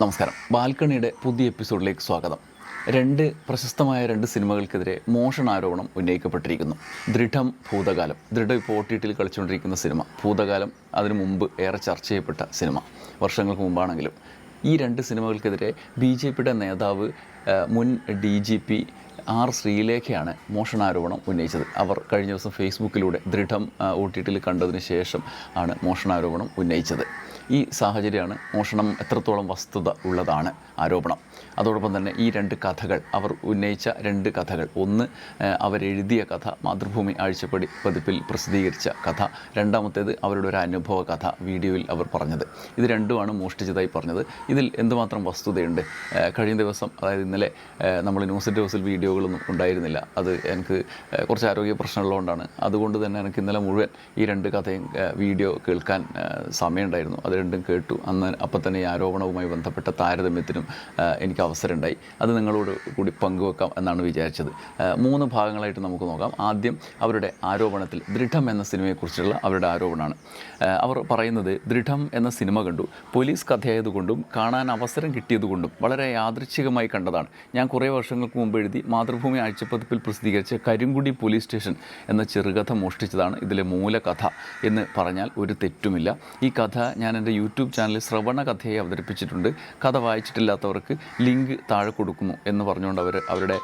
നമസ്കാരം. ബാൽക്കണിയുടെ പുതിയ എപ്പിസോഡിലേക്ക് സ്വാഗതം. പ്രശസ്തമായ രണ്ട് സിനിമകൾക്കെതിരെ മോഷണാരോപണം ഉന്നയിക്കപ്പെട്ടിരിക്കുന്നു. ദൃഢം, ഭൂതകാലം. ദൃഢം ഇപ്പോൾ OTTയിൽ കളിച്ചുകൊണ്ടിരിക്കുന്ന സിനിമ. ഭൂതകാലം അതിനു മുമ്പ് ഏറെ ചർച്ച ചെയ്യപ്പെട്ട സിനിമ, വർഷങ്ങൾക്ക് മുമ്പാണെങ്കിലും. ഈ രണ്ട് സിനിമകൾക്കെതിരെ BJPയുടെ നേതാവ് മുൻ DGP R. ശ്രീലേഖയാണ് മോഷണാരോപണം ഉന്നയിച്ചത്. അവർ കഴിഞ്ഞ ദിവസം ഫേസ്ബുക്കിലൂടെ ദൃഢം OTTയിൽ കണ്ടതിന് ശേഷം ആണ് മോഷണാരോപണം ഉന്നയിച്ചത്. ഈ സാഹചര്യമാണ് മോഷണം എത്രത്തോളം വസ്തുത ഉള്ളതാണ് ആരോപണം. അതോടൊപ്പം തന്നെ ഈ രണ്ട് കഥകൾ, അവർ ഉന്നയിച്ച രണ്ട് കഥകൾ, ഒന്ന് അവരെഴുതിയ കഥ, മാതൃഭൂമി ആഴ്ചപ്പടി പതിപ്പിൽ പ്രസിദ്ധീകരിച്ച കഥ, രണ്ടാമത്തേത് അവരുടെ ഒരു അനുഭവ കഥ വീഡിയോയിൽ അവർ പറഞ്ഞത്. ഇത് രണ്ടുമാണ് മോഷ്ടിച്ചതായി പറഞ്ഞത്. ഇതിൽ എന്തുമാത്രം വസ്തുതയുണ്ട്? കഴിഞ്ഞ ദിവസം, അതായത് ഇന്നലെ, നമ്മൾ ന്യൂസ് ഡോസിൽ വീഡിയോകളൊന്നും ഉണ്ടായിരുന്നില്ല. അത് എനിക്ക് കുറച്ച് ആരോഗ്യ പ്രശ്നമുള്ളതുകൊണ്ടാണ്. അതുകൊണ്ട് തന്നെ എനിക്ക് ഇന്നലെ മുഴുവൻ ഈ രണ്ട് കഥയും വീഡിയോ കേൾക്കാൻ സമയമുണ്ടായിരുന്നു. അത് രണ്ടും കേട്ടു. അപ്പം തന്നെ ഈ ആരോപണവുമായി ബന്ധപ്പെട്ട താരതമ്യത്തിനും എനിക്ക് അവസരമുണ്ടായി. അത് നിങ്ങളോട് കൂടി പങ്കുവെക്കാം എന്നാണ് വിചാരിച്ചത്. 3 ഭാഗങ്ങളായിട്ട് നമുക്ക് നോക്കാം. ആദ്യം അവരുടെ ആരോപണത്തിൽ, ദൃഢം എന്ന സിനിമയെക്കുറിച്ചുള്ള അവരുടെ ആരോപണമാണ്. അവർ പറയുന്നത്, ദൃഢം എന്ന സിനിമ കണ്ടു. പോലീസ് കഥയായതുകൊണ്ടും കാണാൻ അവസരം കിട്ടിയതുകൊണ്ടും വളരെ യാദൃച്ഛികമായി കണ്ടതാണ്. ഞാൻ കുറേ വർഷങ്ങൾക്ക് മുമ്പ് എഴുതി മാതൃഭൂമി ആഴ്ചപ്പതിപ്പിൽ പ്രസിദ്ധീകരിച്ച കരിങ്കുടി പോലീസ് സ്റ്റേഷൻ എന്ന ചെറുകഥ മോഷ്ടിച്ചതാണ് ഇതിലെ മൂലകഥ എന്ന് പറഞ്ഞാൽ ഒരു തെറ്റുമില്ല. ഈ കഥ ഞാൻ എൻ്റെ യൂട്യൂബ് ചാനലിൽ ശ്രവണ കഥയെ അവതരിപ്പിച്ചിട്ടുണ്ട്. കഥ വായിച്ചിട്ടില്ലാത്തവർക്ക് ലിങ്ക് താഴെ കൊടുക്കുന്നു എന്ന് പറഞ്ഞുകൊണ്ട് അവരുടെ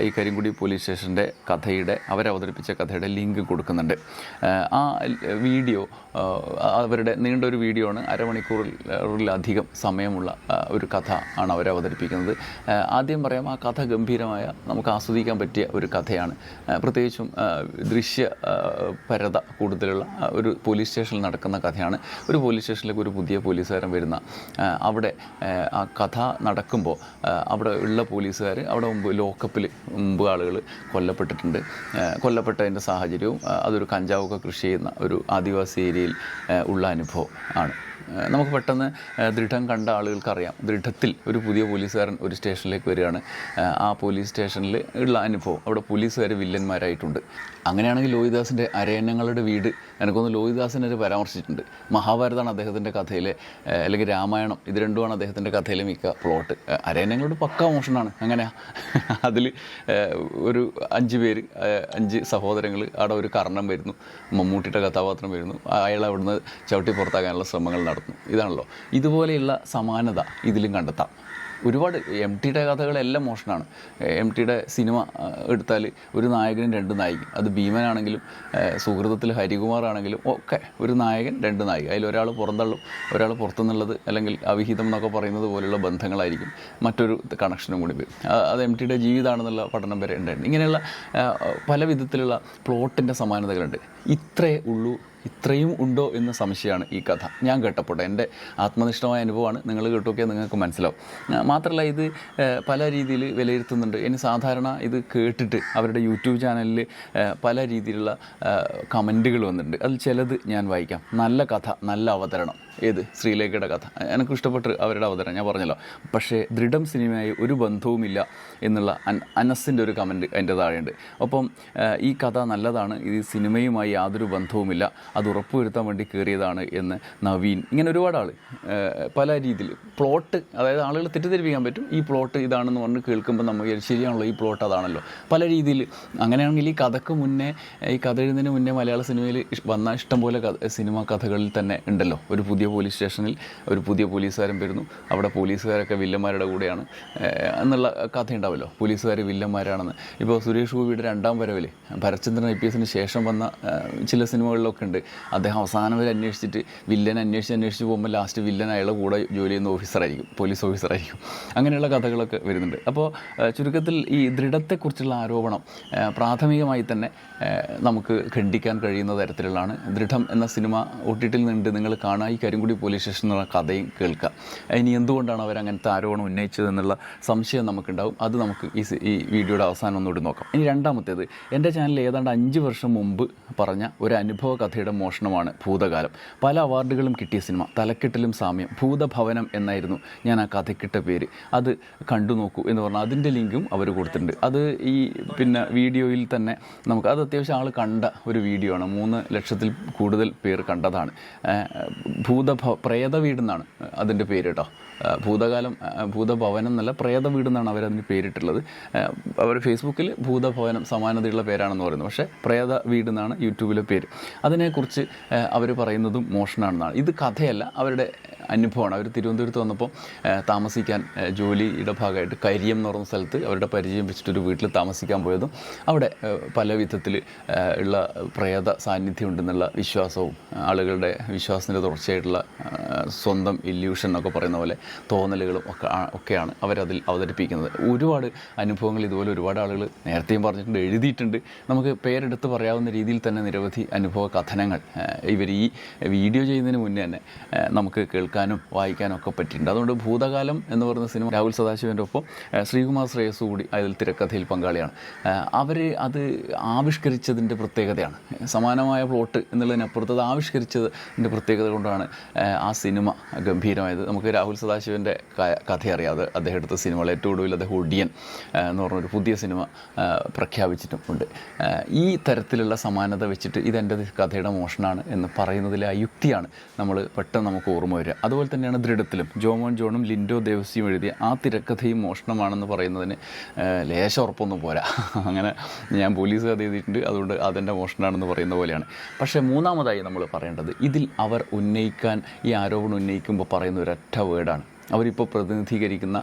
ഈ കരിങ്കുടി പോലീസ് സ്റ്റേഷൻ്റെ കഥയുടെ, അവരവതരിപ്പിച്ച കഥയുടെ ലിങ്ക് കൊടുക്കുന്നുണ്ട്. ആ വീഡിയോ അവരുടെ നീണ്ടൊരു വീഡിയോ ആണ്. അരമണിക്കൂറിലധികം സമയമുള്ള ഒരു കഥ ആണ് അവരവതരിപ്പിക്കുന്നത്. ആദ്യം പറയാം, ആ കഥ ഗംഭീരമായ, നമുക്ക് ആസ്വദിക്കാൻ പറ്റിയ ഒരു കഥയാണ്. പ്രത്യേകിച്ചും ദൃശ്യപരത കൂടുതലുള്ള ഒരു പോലീസ് സ്റ്റേഷനിൽ നടക്കുന്ന കഥയാണ്. ഒരു പോലീസ് സ്റ്റേഷനിലേക്ക് ഒരു പുതിയ പോലീസുകാരൻ വരുന്ന, അവിടെ ആ കഥ നടക്കുമ്പോൾ അവിടെ ഉള്ള പോലീസുകാർ, അവിടെ മുമ്പ് ലോക്കപ്പിൽ മുമ്പ് ആളുകൾ കൊല്ലപ്പെട്ടിട്ടുണ്ട്. കൊല്ലപ്പെട്ടതിൻ്റെ സാഹചര്യവും, അതൊരു കഞ്ചാവൊക്കെ കൃഷി ചെയ്യുന്ന ഒരു ആദിവാസി ഏരിയയിൽ ഉള്ള അനുഭവം ആണ്. നമുക്ക് പെട്ടെന്ന് ദൃഢം കണ്ട ആളുകൾക്കറിയാം, ദൃഢത്തിൽ ഒരു പുതിയ പോലീസുകാരൻ ഒരു സ്റ്റേഷനിലേക്ക് വരികയാണ്. ആ പോലീസ് സ്റ്റേഷനിൽ ഉള്ള അനുഭവം, അവിടെ പോലീസുകാർ വില്ലന്മാരായിട്ടുണ്ട്. അങ്ങനെയാണെങ്കിൽ ലോഹിദാസിൻ്റെ അരയന്നങ്ങളുടെ വീട്, എനിക്കൊന്ന് ലോഹിദാസിനെ പരാമർശിച്ചിട്ടുണ്ട്. മഹാഭാരതമാണ് അദ്ദേഹത്തിൻ്റെ കഥയിലെ, അല്ലെങ്കിൽ രാമായണം, ഇത് രണ്ടുമാണ് അദ്ദേഹത്തിൻ്റെ കഥയിലെ മിക്ക പ്ലോട്ട്. അരയന്നങ്ങളുടെ പക്കാ മോഷണമാണ്. അങ്ങനെയാണ് അതിൽ ഒരു 5 പേര്, 5 സഹോദരങ്ങൾ, അവിടെ ഒരു കർണം വരുന്നു, മമ്മൂട്ടിയുടെ കഥാപാത്രം വരുന്നു, അയാൾ അവിടുന്ന് ചവിട്ടി പുറത്താക്കാനുള്ള ശ്രമങ്ങൾ നടത്തുന്നു. ഇതാണല്ലോ. ഇതുപോലെയുള്ള സമാനത ഇതിലും കണ്ടെത്താം. ഒരുപാട് MTയുടെ കഥകളെല്ലാം മോഷണമാണ്. MTയുടെ സിനിമ എടുത്താൽ ഒരു നായകനും 2 നായികയും, അത് ഭീമനാണെങ്കിലും സുഹൃതത്തിൽ ഹരികുമാർ ആണെങ്കിലും ഒക്കെ ഒരു നായകൻ 2 നായിക, അതിൽ ഒരാൾ പുറന്തള്ളും, ഒരാൾ പുറത്തുനിന്നുള്ളത്, അല്ലെങ്കിൽ അവിഹിതം എന്നൊക്കെ പറയുന്നത് പോലെയുള്ള ബന്ധങ്ങളായിരിക്കും. മറ്റൊരു കണക്ഷനും കൂടി വരും. അത് MTയുടെ ജീവിതമാണെന്നുള്ള പഠനം വരെ ഉണ്ടായിരുന്നു. ഇങ്ങനെയുള്ള പല വിധത്തിലുള്ള പ്ലോട്ടിൻ്റെ സമാനതകളുണ്ട്. ഇത്രയും ഉണ്ടോ എന്ന് സംശയമാണ് ഈ കഥ. ഞാൻ കേട്ടപ്പോൾ എൻ്റെ ആത്മനിഷ്ഠമായ അനുഭവമാണ്. നിങ്ങൾ കേട്ടൊക്കെ നിങ്ങൾക്ക് മനസ്സിലാവും. മാത്രമല്ല, ഇത് പല രീതിയിൽ വിലയിരുത്തുന്നുണ്ട്. ഇനി സാധാരണ ഇത് കേട്ടിട്ട് അവരുടെ യൂട്യൂബ് ചാനലിൽ പല രീതിയിലുള്ള കമൻറ്റുകൾ വന്നിട്ടുണ്ട്. അതിൽ ചിലത് ഞാൻ വായിക്കാം. നല്ല കഥ, നല്ല അവതരണം. ഏത്? ശ്രീലേഖയുടെ കഥ എനിക്ക് ഇഷ്ടപ്പെട്ട് അവരുടെ അവതരണം ഞാൻ പറഞ്ഞല്ലോ. പക്ഷേ ദൃഢം സിനിമയായി ഒരു ബന്ധവുമില്ല എന്നുള്ള അനസിൻ്റെ ഒരു കമൻറ്റ് അതിൻ്റെ താഴെയുണ്ട്. ഒപ്പം ഈ കഥ നല്ലതാണ്, ഇത് സിനിമയുമായി യാതൊരു ബന്ധവുമില്ല, അത് ഉറപ്പുവരുത്താൻ വേണ്ടി കയറിയതാണ് എന്ന് നവീൻ. ഇങ്ങനെ ഒരുപാട് ആൾ പല രീതിയിൽ പ്ലോട്ട്, അതായത് ആളുകൾ തെറ്റിദ്ധരിപ്പിക്കാൻ പറ്റും. ഈ പ്ലോട്ട് ഇതാണെന്ന് പറഞ്ഞ് കേൾക്കുമ്പോൾ നമുക്ക് ശരിയാണല്ലോ, ഈ പ്ലോട്ട് അതാണല്ലോ. പല രീതിയിൽ. അങ്ങനെയാണെങ്കിൽ ഈ കഥയ്ക്ക് മുന്നേ, ഈ കഥ എഴുതുന്നതിന് മുന്നേ മലയാള സിനിമയിൽ വന്ന ഇഷ്ടംപോലെ സിനിമാ കഥകളിൽ തന്നെ ഉണ്ടല്ലോ. ഒരു പുതിയ പോലീസ് സ്റ്റേഷനിൽ ഒരു പുതിയ പോലീസുകാരൻ വരുന്നു, അവിടെ പോലീസുകാരൊക്കെ വില്ലന്മാരുടെ കൂടെയാണ് എന്നുള്ള കഥ ഉണ്ടാവുമല്ലോ. പോലീസുകാർ വില്ലന്മാരാണെന്ന്. ഇപ്പോൾ സുരേഷ് ഗോപിയുടെ 2ാം വരവിൽ, ഭരചന്ദ്രൻ IPSന് ശേഷം വന്ന ചില സിനിമകളിലൊക്കെ ഉണ്ട്. അദ്ദേഹം അവസാനം വരെ അന്വേഷിച്ചിട്ട് വില്ലനെ അന്വേഷിച്ച് പോകുമ്പോൾ ലാസ്റ്റ് വില്ലൻ അയാളുടെ കൂടെ ജോലി ചെയ്യുന്ന ഓഫീസറായിരിക്കും, പോലീസ് ഓഫീസറായിരിക്കും. അങ്ങനെയുള്ള കഥകളൊക്കെ വരുന്നുണ്ട്. അപ്പോൾ ചുരുക്കത്തിൽ ഈ ദൃഢത്തെക്കുറിച്ചുള്ള ആരോപണം പ്രാഥമികമായി തന്നെ നമുക്ക് ഖണ്ഡിക്കാൻ കഴിയുന്ന തരത്തിലുള്ളതാണ്. ദൃഢം എന്ന സിനിമ OTTയിൽ നിന്നുണ്ട്, നിങ്ങൾ കാണാൻ ഈ കരിങ്കുടി പോലീസ് സ്റ്റേഷൻ എന്നുള്ള കഥയും കേൾക്കുക. ഇനി എന്തുകൊണ്ടാണ് അവരങ്ങനത്തെ ആരോപണം ഉന്നയിച്ചതെന്നുള്ള സംശയം നമുക്കുണ്ടാവും. അത് നമുക്ക് ഈ വീഡിയോയുടെ അവസാനം ഒന്നുകൂടി നോക്കാം. ഇനി രണ്ടാമത്തേത്, എൻ്റെ ചാനലിൽ ഏതാണ്ട് 5 വർഷം മുമ്പ് പറഞ്ഞ ഒരു അനുഭവ കഥയുടെ മോഷണമാണ് ഭൂതകാലം. പല അവാർഡുകളും കിട്ടിയ സിനിമ, തലക്കെട്ടിലും സാമ്യം, ഭൂതഭവനം എന്നായിരുന്നു ഞാൻ ആ കഥക്കിട്ട പേര്. അത് കണ്ടു നോക്കൂ എന്ന് പറഞ്ഞാൽ അതിൻ്റെ ലിങ്കും അവർ കൊടുത്തിട്ടുണ്ട്. അത് ഈ വീഡിയോയിൽ തന്നെ നമുക്ക്, അത് അത്യാവശ്യം ആൾ കണ്ട ഒരു വീഡിയോ ആണ്. 3 ലക്ഷത്തിൽ കൂടുതൽ പേർ കണ്ടതാണ്. പ്രേത വീടെന്നാണ് അതിൻ്റെ പേര് കേട്ടോ. ഭൂതഭവനം എന്നല്ല, പ്രേത വീട് എന്നാണ് അവരതിന് പേരിട്ടുള്ളത്. അവർ ഫേസ്ബുക്കിൽ ഭൂതഭവനം സമാനതയുള്ള പേരാണെന്ന് പറയുന്നത്, പക്ഷേ പ്രേത വീട് എന്നാണ് യൂട്യൂബിലെ പേര്. അതിനെക്കുറിച്ച് അവർ പറയുന്നതും മോഷണമാണെന്നാണ്. ഇത് കഥയല്ല, അവരുടെ അനുഭവമാണ്. അവർ തിരുവനന്തപുരത്ത് വന്നപ്പോൾ താമസിക്കാൻ ജോലിയുടെ ഭാഗമായിട്ട് കരിയം എന്ന് പറയുന്ന സ്ഥലത്ത് അവരുടെ പരിചയം വെച്ചിട്ടൊരു വീട്ടിൽ താമസിക്കാൻ പോയതും അവിടെ പല വിധത്തിൽ ഉള്ള പ്രേത സാന്നിധ്യം ഉണ്ടെന്നുള്ള വിശ്വാസവും ആളുകളുടെ വിശ്വാസത്തിൻ്റെ തുടർച്ചയായിട്ടുള്ള സ്വന്തം ഇല്യൂഷൻ എന്നൊക്കെ പറയുന്ന പോലെ തോന്നലുകളും ഒക്കെയാണ് അവരതിൽ അവതരിപ്പിക്കുന്നത്. ഒരുപാട് അനുഭവങ്ങൾ ഇതുപോലെ ഒരുപാട് ആളുകൾ നേരത്തെയും പറഞ്ഞിട്ടുണ്ട്, എഴുതിയിട്ടുണ്ട്. നമുക്ക് പേരെടുത്ത് പറയാവുന്ന രീതിയിൽ തന്നെ നിരവധി അനുഭവ കഥനങ്ങൾ ഇവർ ഈ വീഡിയോ ചെയ്യുന്നതിന് മുന്നേ തന്നെ നമുക്ക് കേൾക്കാനും വായിക്കാനും ഒക്കെ പറ്റിയിട്ടുണ്ട്. അതുകൊണ്ട് ഭൂതകാലം എന്ന് പറയുന്ന സിനിമ രാഹുൽ സദാശിവൻ്റെ ഒപ്പം ശ്രീകുമാർ ശ്രേയസ് കൂടി അതിൽ തിരക്കഥയിൽ പങ്കാളിയാണ്. അവർ അത് ആവിഷ്കരിച്ചതിൻ്റെ പ്രത്യേകതയാണ്. സമാനമായ പ്ലോട്ട് എന്നുള്ളതിനപ്പുറത്ത് അത് ആവിഷ്കരിച്ചതിൻ്റെ പ്രത്യേകത കൊണ്ടാണ് ആ സിനിമ ഗംഭീരമായത്. നമുക്ക് രാഹുൽ സദാശിവൻ്റെ കഥ അറിയാതെ അദ്ദേഹം എടുത്ത സിനിമകൾ ഏറ്റവും ഒടുവിൽ അദ്ദേഹം ഒടിയൻ എന്ന് പറഞ്ഞൊരു പുതിയ സിനിമ പ്രഖ്യാപിച്ചിട്ടുമുണ്ട്. ഈ തരത്തിലുള്ള സമാനത വെച്ചിട്ട് ഇതെൻ്റെ കഥയുടെ മോഷണമാണ് എന്ന് പറയുന്നതിലെ അയുക്തിയാണ് നമ്മൾ പെട്ടെന്ന് നമുക്ക് ഓർമ്മ വരിക. അതുപോലെ തന്നെയാണ് ദൃഢത്തിലും ജോമോൻ ജോണും ലിൻഡോ ദേവസിയും എഴുതിയ ആ തിരക്കഥയും മോഷണമാണെന്ന് പറയുന്നതിന് ലേശം ഉറപ്പൊന്നും പോരാ. അങ്ങനെ ഞാൻ പോലീസ് കഥ എഴുതിയിട്ടുണ്ട്, അതുകൊണ്ട് അതെൻ്റെ മോഷണമാണെന്ന് പറയുന്ന പോലെയാണ്. പക്ഷേ മൂന്നാമതായി നമ്മൾ പറയേണ്ടത്, ഇതിൽ അവർ ഉന്നയിക്കാൻ ഈ ആരോപണം ഉന്നയിക്കുമ്പോൾ പറയുന്ന ഒരൊറ്റ വേർഡാണ്. അവരിപ്പോൾ പ്രതിനിധീകരിക്കുന്ന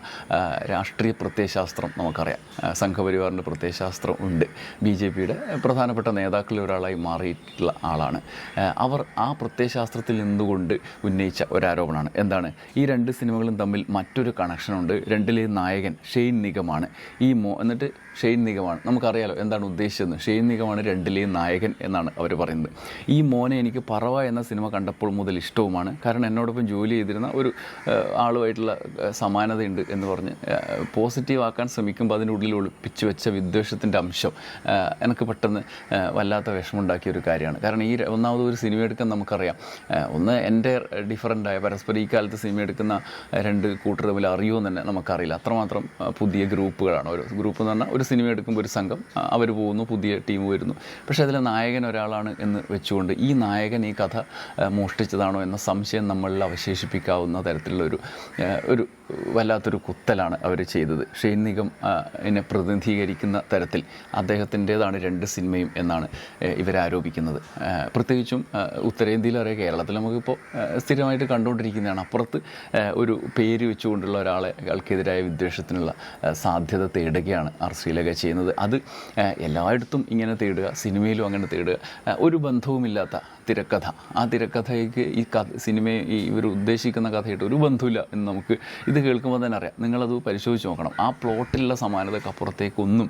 രാഷ്ട്രീയ പ്രത്യയശാസ്ത്രം നമുക്കറിയാം. സംഘപരിവാറിൻ്റെ പ്രത്യയശാസ്ത്രം ഉണ്ട്. BJPയുടെ പ്രധാനപ്പെട്ട നേതാക്കളിൽ ഒരാളായി മാറിയിട്ടുള്ള ആളാണ് അവർ. ആ പ്രത്യയശാസ്ത്രത്തിൽ നിന്നുകൊണ്ട് ഉന്നയിച്ച ഒരാരോപണമാണ്. എന്താണ്? ഈ രണ്ട് സിനിമകളും തമ്മിൽ മറ്റൊരു കണക്ഷനുണ്ട്. രണ്ടിലെ നായകൻ ഷെയ്ൻ നിഗമാണ്. എന്നിട്ട് ഷെയ്ൻ നിഗമാണ്, നമുക്കറിയാലോ എന്താണ് ഉദ്ദേശിച്ചതെന്ന്. ഷെയ്ൻ നിഗമാണ് രണ്ടിലെയും നായകൻ എന്നാണ് അവർ പറയുന്നത്. ഈ മോനെ എനിക്ക് പറവ എന്ന സിനിമ കണ്ടപ്പോൾ മുതൽ ഇഷ്ടവുമാണ്. കാരണം എന്നോടൊപ്പം ജോലി ചെയ്തിരുന്ന ഒരു ആളുമായിട്ടുള്ള സമാനതയുണ്ട് എന്ന് പറഞ്ഞ് പോസിറ്റീവ് ആക്കാൻ ശ്രമിക്കുമ്പോൾ അതിനുള്ളിൽ ഒളിപ്പിച്ച് വെച്ച വിദ്വേഷത്തിൻ്റെ അംശം എനിക്ക് പെട്ടെന്ന് വല്ലാത്ത വിഷമമുണ്ടാക്കിയ ഒരു കാര്യമാണ്. കാരണം ഈ ഒന്നാമത് ഒരു സിനിമ എടുക്കാൻ നമുക്കറിയാം, ഒന്ന് എൻ്റെ ഡിഫറൻ്റായ പരസ്പരം ഈ കാലത്ത് സിനിമ എടുക്കുന്ന രണ്ട് കൂട്ടർ തമ്മിൽ അറിയുമെന്ന് തന്നെ നമുക്കറിയില്ല. അത്രമാത്രം പുതിയ ഗ്രൂപ്പുകളാണ്. ഒരു ഗ്രൂപ്പ് എന്ന് പറഞ്ഞാൽ ഒരു സിനിമ എടുക്കുമ്പോൾ ഒരു സംഘം അവർ പോകുന്നു, പുതിയ ടീം വരുന്നു. പക്ഷേ അതിലെ നായകൻ ഒരാളാണ് എന്ന് വെച്ചുകൊണ്ട് ഈ നായകൻ ഈ കഥ മോഷ്ടിച്ചതാണോ എന്ന സംശയം നമ്മളിൽ അവശേഷിപ്പിക്കാവുന്ന തരത്തിലുള്ള ഒരു വല്ലാത്തൊരു കുത്തലാണ് അവർ ചെയ്തത്. ഷെയ്ൻ നിഗം എന്നെ പ്രതിനിധീകരിക്കുന്ന തരത്തിൽ അദ്ദേഹത്തിൻ്റേതാണ് രണ്ട് സിനിമയും എന്നാണ് ഇവരാരോപിക്കുന്നത്. പ്രത്യേകിച്ചും ഉത്തരേന്ത്യയിലേറെ കേരളത്തിൽ നമുക്കിപ്പോൾ സ്ഥിരമായിട്ട് കണ്ടുകൊണ്ടിരിക്കുന്നതാണ്. അപ്പുറത്ത് ഒരു പേര് വെച്ചുകൊണ്ടുള്ള ഒരാൾക്കെതിരായ വിദ്വേഷത്തിനുള്ള സാധ്യത തേടുകയാണ് ശ്രീലേഖ ചെയ്യുന്നത്. അത് എല്ലായിടത്തും ഇങ്ങനെ തേടുക, സിനിമയിലും അങ്ങനെ തേടുക. ഒരു ബന്ധവുമില്ലാത്ത തിരക്കഥ, ആ തിരക്കഥയ്ക്ക് ഈ സിനിമയെ ഇവർ ഉദ്ദേശിക്കുന്ന കഥയായിട്ട് ഒരു ബന്ധമില്ല എന്ന് നമുക്ക് ഇത് കേൾക്കുമ്പോൾ തന്നെ അറിയാം. നിങ്ങളത് പരിശോധിച്ച് നോക്കണം. ആ പ്ലോട്ടിലുള്ള സമാനതയ്ക്ക് അപ്പുറത്തേക്കൊന്നും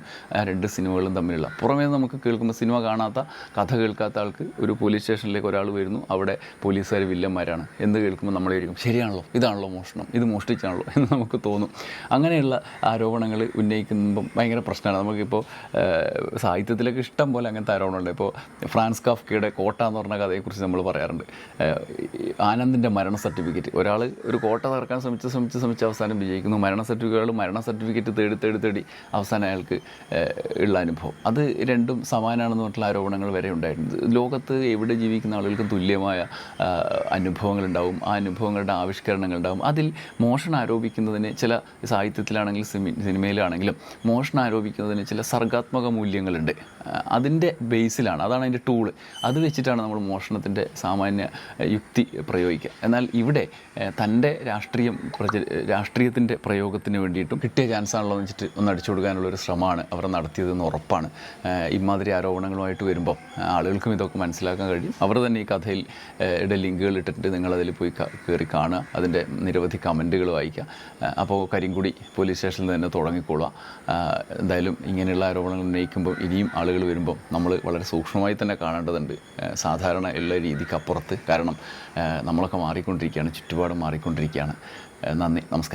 രണ്ട് സിനിമകളും തമ്മിലുള്ള. പുറമേ നമുക്ക് കേൾക്കുമ്പോൾ സിനിമ കാണാത്ത, കഥ കേൾക്കാത്ത ആൾക്ക് ഒരു പോലീസ് സ്റ്റേഷനിലേക്ക് ഒരാൾ വരുന്നു, അവിടെ പോലീസുകാർ വില്ലന്മാരാണ് എന്ന് കേൾക്കുമ്പോൾ നമ്മൾ വിചാരിക്കും ശരിയാണല്ലോ, ഇതാണല്ലോ മോഷണം, ഇത് മോഷ്ടിച്ചാണല്ലോ എന്ന് നമുക്ക് തോന്നും. അങ്ങനെയുള്ള ആരോപണങ്ങൾ ഉന്നയിക്കുമ്പം ഭയങ്കര പ്രശ്നമാണ്. നമുക്കിപ്പോൾ സാഹിത്യത്തിലൊക്കെ ഇഷ്ടം പോലെ അങ്ങനത്തെ ആരോപണമുണ്ട്. ഇപ്പോൾ ഫ്രാൻസ് കാഫ്കയുടെ കോട്ട എന്ന് പറഞ്ഞ കഥയെക്കുറിച്ച് നമ്മൾ പറയാറുണ്ട്. ആനന്ദിൻ്റെ മരണ സർട്ടിഫിക്കറ്റ്, ഒരാൾ ഒരു കോട്ട തകർക്കാൻ ശ്രമിച്ച് അവസാനം വിജയിക്കുന്നു. മരണ സർട്ടിഫിക്കറ്റ് തേടി അവസാനം അയാൾക്ക് ഉള്ള അനുഭവം. അത് രണ്ടും സമാനമാണെന്ന് പറഞ്ഞിട്ടുള്ള ആരോപണങ്ങൾ വരെ ഉണ്ടായിട്ടുണ്ട്. ലോകത്ത് എവിടെ ജീവിക്കുന്ന ആളുകൾക്കും തുല്യമായ അനുഭവങ്ങളുണ്ടാവും. ആ അനുഭവങ്ങളുടെ ആവിഷ്കരണങ്ങളുണ്ടാവും. അതിൽ മോഷണം ആരോപിക്കുന്നതിന് ചില സാഹിത്യത്തിലാണെങ്കിലും സിനിമയിലാണെങ്കിലും മോഷണം ആരോപിക്കുന്നതിന് ചില സർഗാത്മക മൂല്യങ്ങളുണ്ട്. അതിൻ്റെ ബേസിലാണ്, അതാണ് അതിൻ്റെ ടൂള്. അത് വെച്ചിട്ടാണ് നമ്മൾ മോഷണത്തിൻ്റെ സാമാന്യ യുക്തി പ്രയോഗിക്കുക. എന്നാൽ ഇവിടെ തൻ്റെ രാഷ്ട്രീയത്തിൻ്റെ പ്രയോഗത്തിന് വേണ്ടിയിട്ടും കിട്ടിയ ചാൻസാണല്ലോ എന്ന് വെച്ചിട്ട് ഒന്ന് അടിച്ചു കൊടുക്കാനുള്ളൊരു ശ്രമമാണ് അവർ നടത്തിയതെന്ന് ഉറപ്പാണ്. ഇമാതിരി ആരോപണങ്ങളുമായിട്ട് വരുമ്പം ആളുകൾക്കും ഇതൊക്കെ മനസ്സിലാക്കാൻ കഴിയും. അവർ തന്നെ ഈ കഥയിൽ ലിങ്കുകൾ ഇട്ടിട്ട് നിങ്ങളതിൽ പോയി കയറി കാണുക, അതിൻ്റെ നിരവധി കമൻറ്റുകൾ വായിക്കുക. അപ്പോൾ കരിങ്കുടി പോലീസ് സ്റ്റേഷനിൽ തന്നെ തുടങ്ങിക്കൊള്ളുക. എന്തായാലും ഇങ്ങനെയുള്ള ആരോപണങ്ങൾ ഉന്നയിക്കുമ്പോൾ ഇനിയും ആളുകൾ വരുമ്പം നമ്മൾ വളരെ സൂക്ഷ്മമായി തന്നെ കാണേണ്ടതുണ്ട്. സാധാരണ ഉള്ള രീതിക്കപ്പുറത്ത്. കാരണം നമ്മളൊക്കെ മാറിക്കൊണ്ടിരിക്കുകയാണ്, ചുറ്റുപാടും മാറിക്കൊണ്ടിരിക്കുകയാണ്. നന്ദി, നമസ്കാരം.